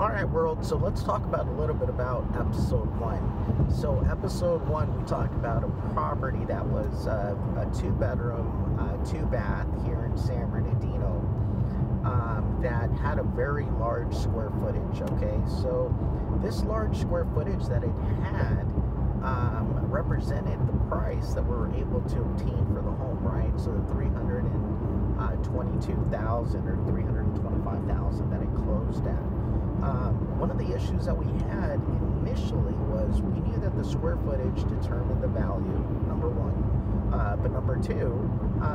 Alright, world, so let's talk about a little bit about episode 1. So episode 1, we talked about a property that was a 2-bedroom, 2-bath here in San Bernardino that had a very large square footage, okay? So this large square footage that it had represented the price that we were able to obtain for the home, right? So the $322,000 or $325,000 that it closed at. One of the issues that we had initially was we knew that the square footage determined the value, number one. But number two,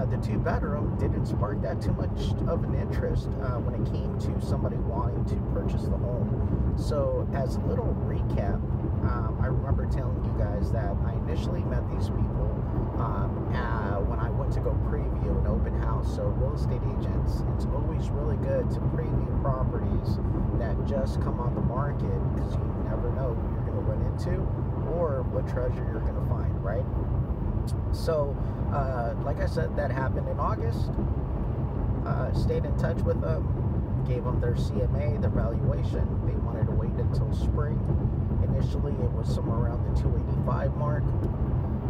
the 2-bedroom didn't spark that too much of an interest when it came to somebody wanting to purchase the home. So as a little recap, I remember telling you guys that I initially met these people when I went to go preview an open house. So real estate agents, it's always really good to preview properties that just come on the market because you never know what you're going to run into or what treasure you're going to find, right? So, like I said, that happened in August. Stayed in touch with them, gave them their CMA, their valuation. They wanted to wait until spring. Initially, it was somewhere around the 285 mark.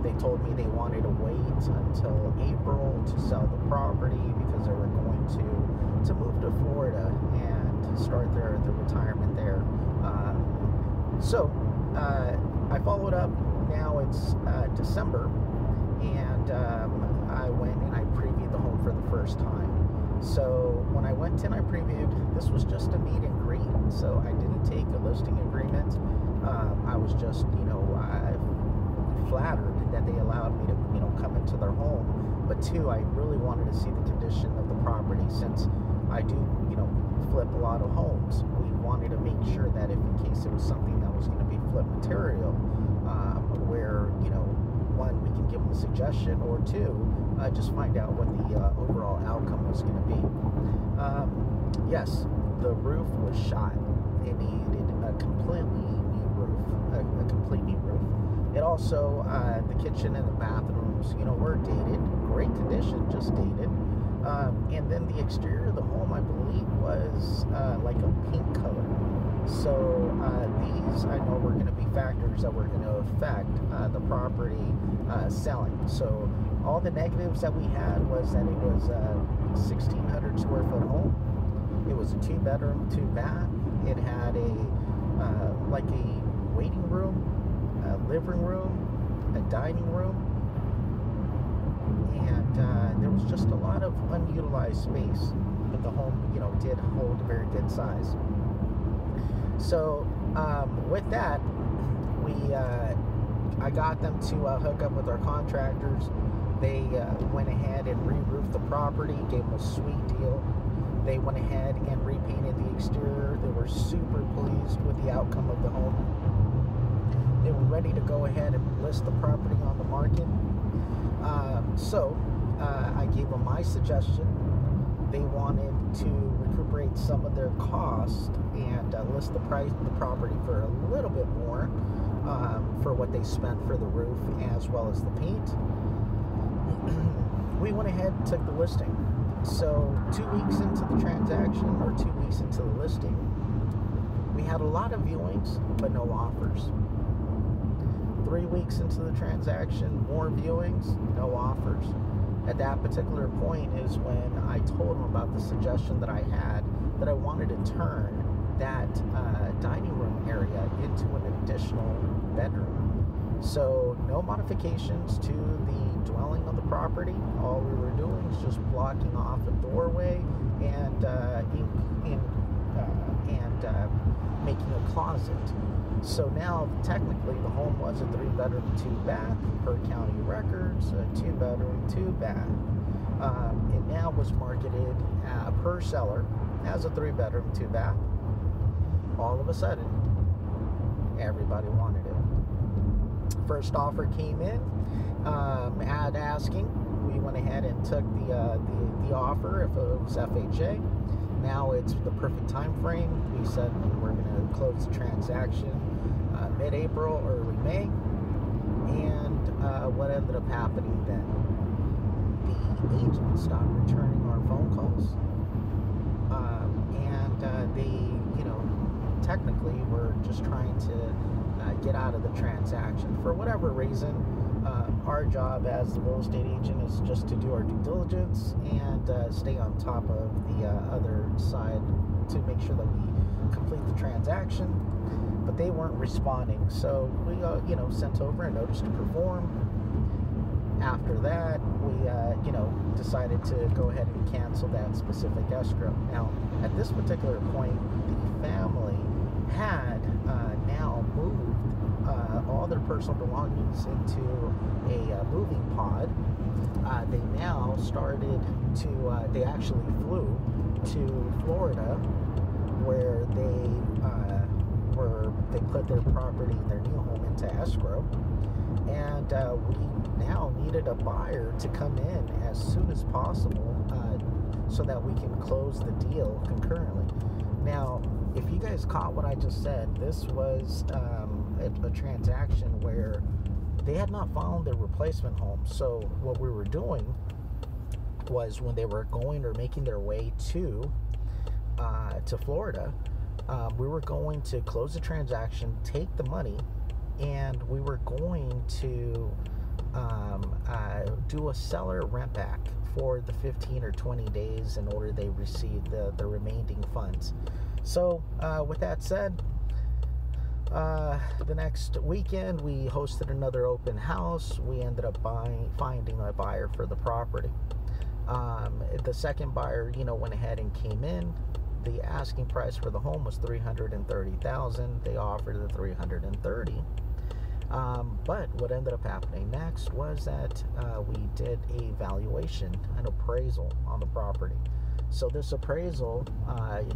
They told me they wanted to wait until April to sell the property because they were going to move to Florida and start their retirement there. So I followed up. Now it's December, and I went and I previewed the home for the first time. So when I went in, I previewed. This was just a meet and greet, so I didn't take a listing agreement. I was just, flattered that they allowed me to, come into their home. But two, I really wanted to see the condition of the property since I do, flip a lot of homes. We wanted to make sure that if in case it was something that was going to be flip material, where, one, we can give them a suggestion, or two, just find out what the overall outcome was going to be. Yes, the roof was shot. It needed a completely new roof, a complete new roof. It also, the kitchen and the bathrooms, were dated, great condition, just dated. And then the exterior of the home, I believe, was like a pink color. So these, I know, were going to be factors that were going to affect the property selling. So all the negatives that we had was that it was a 1,600 square foot home. It was a 2-bedroom, 2-bath. It had like a waiting room, a living room, a dining room, and there was just a lot of unutilized space. But the home, did hold a very good size. So with that, I got them to hook up with our contractors. They went ahead and re-roofed the property, gave them a sweet deal. They went ahead and repainted the exterior. They were super pleased with the outcome of the home. They were ready to go ahead and list the property on the market. So I gave them my suggestion. They wanted to recuperate some of their cost and list the property for a little bit more for what they spent for the roof as well as the paint. We went ahead and took the listing. So 2 weeks into the transaction, or 2 weeks into the listing, we had a lot of viewings, but no offers. 3 weeks into the transaction, more viewings, no offers. At that particular point is when I told them about the suggestion that I had, that I wanted to turn that dining room area into an additional bedroom. So no modifications to the dwelling of the property. All we were doing is just blocking off a doorway and making a closet. So now technically the home was a 3-bedroom, 2-bath per county records, a 2-bedroom, 2-bath. It now was marketed per seller as a 3-bedroom, 2-bath. All of a sudden, everybody wanted it. First offer came in, at asking. We went ahead and took the offer if it was FHA. Now it's the perfect time frame. We said we're going to close the transaction mid-April, early May. And what ended up happening then? The agent stopped returning our phone calls. And they, technically were just trying to get out of the transaction. For whatever reason, our job as the real estate agent is just to do our due diligence and stay on top of the other side to make sure that we complete the transaction. But they weren't responding, so we sent over a notice to perform. After that, we decided to go ahead and cancel that specific escrow. Now, at this particular point, the family had now moved all their personal belongings into a moving pod. They now started to, they actually flew to Florida, where they put their property, their new home, into escrow. And we now needed a buyer to come in as soon as possible so that we can close the deal concurrently. Now, if you guys caught what I just said, this was a transaction where they had not found their replacement home. So what we were doing was, when they were going or making their way to Florida, we were going to close the transaction, take the money, and we were going to do a seller rent back for the 15 or 20 days in order they receive the remaining funds. So with that said, the next weekend we hosted another open house. We ended up finding a buyer for the property. The second buyer, went ahead and came in. The asking price for the home was $330,000. They offered the $330,000. But what ended up happening next was that we did a valuation, an appraisal on the property. So this appraisal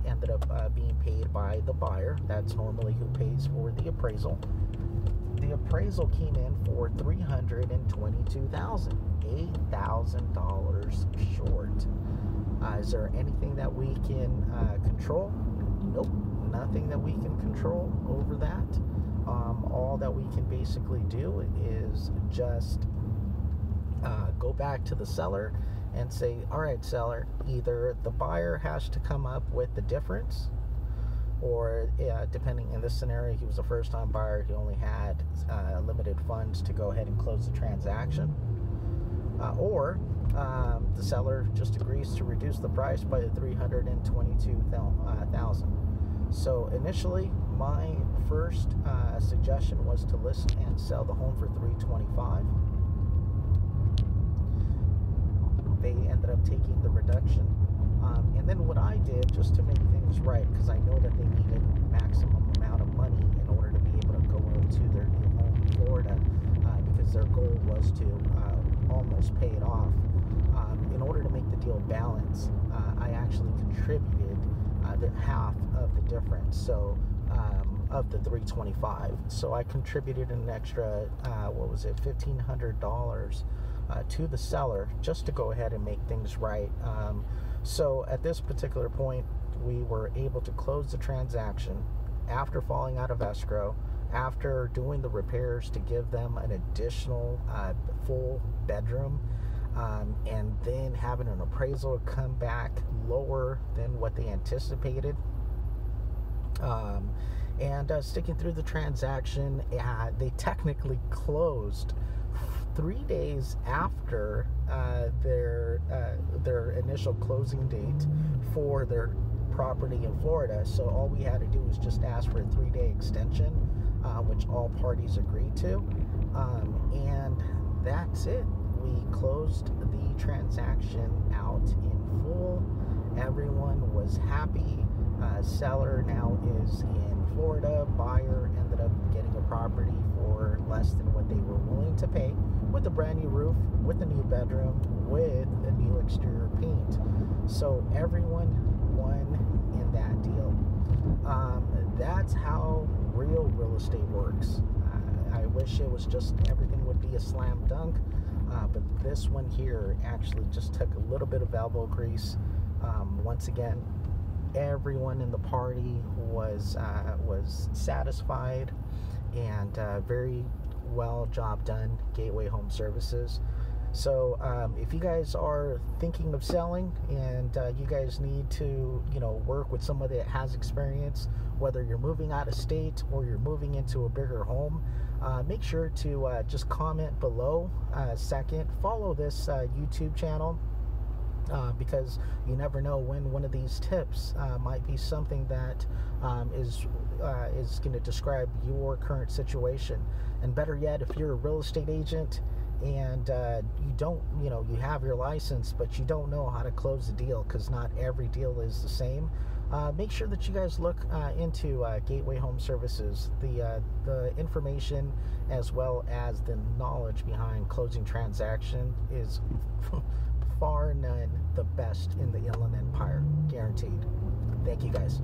ended up being paid by the buyer. That's normally who pays for the appraisal. The appraisal came in for $322,000, $8,000 short. Is there anything that we can control? Nope, nothing that we can control over that. All that we can basically do is just go back to the seller and say, all right, seller, either the buyer has to come up with the difference, or depending, in this scenario, he was a first-time buyer, he only had limited funds to go ahead and close the transaction, or the seller just agrees to reduce the price by the $322,000. So initially, my first suggestion was to list and sell the home for $325,000. They ended up taking the reduction, and then what I did, just to make things right, because I know that they needed maximum amount of money in order to be able to go into their new home in Florida, because their goal was to almost pay it off. In order to make the deal balance, I actually contributed the half of the difference, so of the $325,000. So I contributed an extra $1,500 to the seller, just to go ahead and make things right. So at this particular point, we were able to close the transaction after falling out of escrow, after doing the repairs to give them an additional full bedroom, and then having an appraisal come back lower than what they anticipated, and sticking through the transaction. They technically closed 3 days after their initial closing date for their property in Florida. So all we had to do was just ask for a 3-day extension, which all parties agreed to, and that's it. We closed the transaction out in full. Everyone was happy. Seller now is in Florida. Buyer ended up getting a property for less than what they were willing to pay, with a brand new roof, with a new bedroom, with a new exterior paint. So everyone won in that deal. That's how real estate works. I wish it was just everything would be a slam dunk, but this one here actually just took a little bit of elbow grease. Once again, everyone in the party was satisfied, and very well job done, Gateway Home Services. So if you guys are thinking of selling and you guys need to, work with somebody that has experience, whether you're moving out of state or you're moving into a bigger home, make sure to just comment below. Second, follow this YouTube channel. Because you never know when one of these tips might be something that is going to describe your current situation. And better yet, if you're a real estate agent and you don't, you have your license, but you don't know how to close a deal because not every deal is the same, make sure that you guys look into Gateway Home Services. The information as well as the knowledge behind closing transaction is far none the best in the Inland Empire, guaranteed. Thank you guys.